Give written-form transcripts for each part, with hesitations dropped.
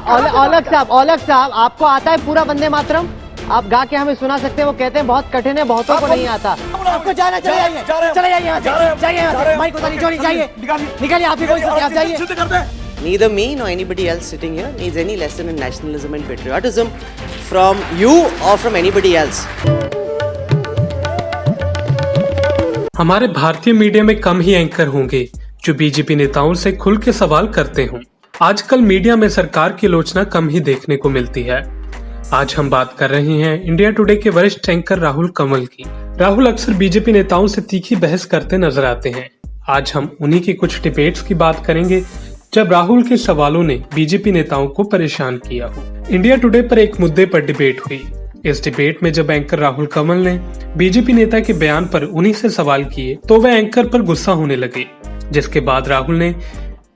औलख साहब आपको आता है पूरा वंदे मातरम? आप गा के हमें सुना सकते हैं? वो कहते हैं बहुत कठिन है, बहुतों को नहीं आता। आपको जाना, चले जाइए यहाँ से, जाइए यहाँ से, माइक उतारिए, छोड़िए, जाइए, निकालिए, आप ही कोई आप जाइए। Neither me nor anybody else sitting here needs any lesson in nationalism and patriotism from you or from anybody else. हमारे भारतीय मीडिया में कम ही एंकर होंगे जो बीजेपी नेताओं से खुल के सवाल करते हों। आजकल मीडिया में सरकार की आलोचना कम ही देखने को मिलती है। आज हम बात कर रहे हैं इंडिया टुडे के वरिष्ठ एंकर राहुल कंवल की। राहुल अक्सर बीजेपी नेताओं से तीखी बहस करते नजर आते हैं। आज हम उन्हीं की कुछ डिबेट्स की बात करेंगे जब राहुल के सवालों ने बीजेपी नेताओं को परेशान किया हो। इंडिया टुडे पर एक मुद्दे पर डिबेट हुई। इस डिबेट में जब एंकर राहुल कंवल ने बीजेपी नेता के बयान पर उन्हीं से सवाल किए तो वह एंकर पर गुस्सा होने लगे, जिसके बाद राहुल ने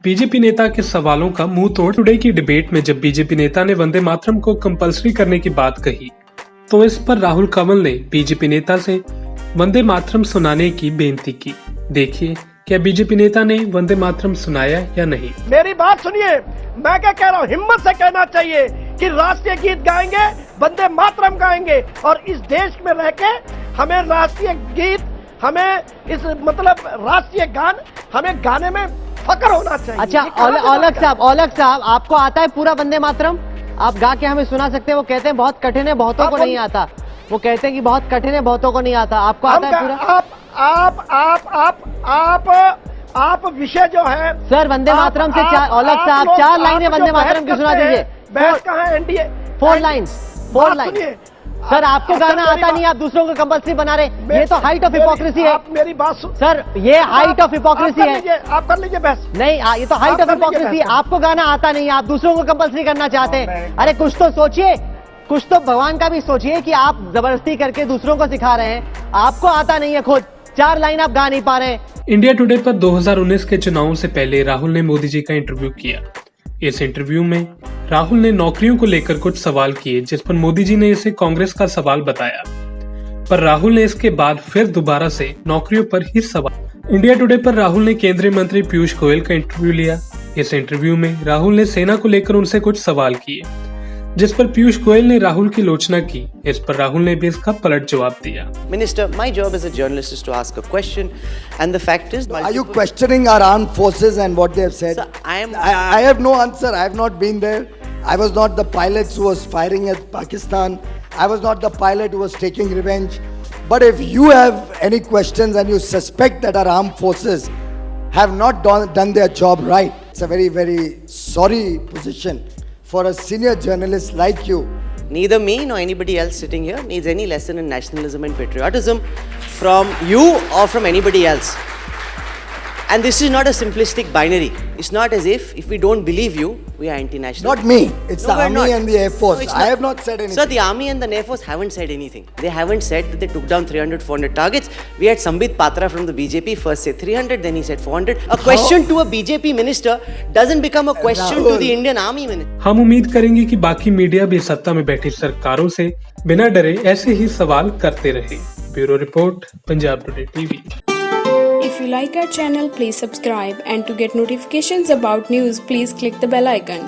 बीजेपी नेता के सवालों का मुंह तोड़ टुडे की डिबेट में जब बीजेपी नेता ने वंदे मातरम को कंपलसरी करने की बात कही तो इस पर राहुल कंवल ने बीजेपी नेता से वंदे मातरम सुनाने की बेनती की। देखिए क्या बीजेपी नेता ने वंदे मातरम सुनाया या नहीं। मेरी बात सुनिए, मैं क्या कह रहा हूँ, हिम्मत से कहना चाहिए कि राष्ट्रीय गीत गाएंगे, वंदे मातरम गाएंगे, और इस देश में रह के हमें राष्ट्रीय गीत, हमें इस मतलब राष्ट्रीय गान, हमें गाने में फक्र होना चाहिए। अच्छा औलख साहब आपको आता है पूरा वंदे मातरम? आप गा के हमें सुना सकते हैं? वो कहते हैं बहुत कठिन है, बहुतों को नहीं आता। वो कहते हैं कि बहुत कठिन है, बहुतों को नहीं आता। आपको आता है पूरा? आप विषय जो है सर वंदे मातरम से औलख साहब 4 लाइनें वंदे मातरम की सुना दीजिए। बहस कहाँ है एनडीए? 4 लाइन सर आपको गाना आता नहीं, आप दूसरों को कंपल्सरी बना रहे। ये तो हाइट ऑफ हिपोक्रेसी है। आप मेरी बात सुन सर, ये हाइट ऑफ हिपोक्रेसी है। आप कर लीजिए बहस। नहीं, ये तो हाइट ऑफ हिपोक्रेसी है। आपको गाना आता नहीं, आप दूसरों को कंपल्सरी करना चाहते हैं। अरे कुछ तो सोचिए, कुछ तो भगवान का भी सोचिए कि आप जबरदस्ती करके दूसरों को सिखा रहे हैं। आपको आता नहीं है, खुद 4 लाइन आप गा नहीं पा रहे हैं। इंडिया टुडे पर 2019 के चुनावों से पहले राहुल ने मोदी जी का इंटरव्यू किया। इस इंटरव्यू में राहुल ने नौकरियों को लेकर कुछ सवाल किए, जिस पर मोदी जी ने इसे कांग्रेस का सवाल बताया, पर राहुल ने इसके बाद फिर दोबारा से नौकरियों पर ही सवाल। इंडिया टुडे पर राहुल ने केंद्रीय मंत्री पीयूष गोयल का इंटरव्यू लिया। इस इंटरव्यू में राहुल ने सेना को लेकर उनसे कुछ सवाल किए, जिस पर पीयूष गोयल ने राहुल की आलोचना की। इस पर राहुल ने भी इसका पलट जवाब दिया। Minister, my job as a journalist is to ask a question, and the fact is, are you questioning our armed forces and what they have said? Sir, I have no answer. I have not been there. I was not the pilot who was firing at Pakistan. I was not the pilot who was taking revenge. But if you have any questions and you suspect that our armed forces have not done their job right, it's a very, very sorry position for a senior journalist like you. neither me nor anybody else sitting here needs any lesson in nationalism and patriotism from you or from anybody else. And this is not a simplistic binary. It's not as if we don't believe you, we are anti-national. Not me. It's the Army and the Air Force. No, I have not said anything. Sir, the Army and the Air Force haven't said anything. They haven't said that they took down 300, 400 targets. We had Sambit Patra from the BJP first say 300, then he said 400. A question to a BJP minister doesn't become a question to the Indian Army minister. हम उम्मीद करेंगे कि बाकी media भी सत्ता में बैठी सरकारों से बिना डरे ऐसे ही सवाल करते रहे। Bureau report, Punjab today TV. If you like our channel, please subscribe, and to get notifications about news, please click the bell icon.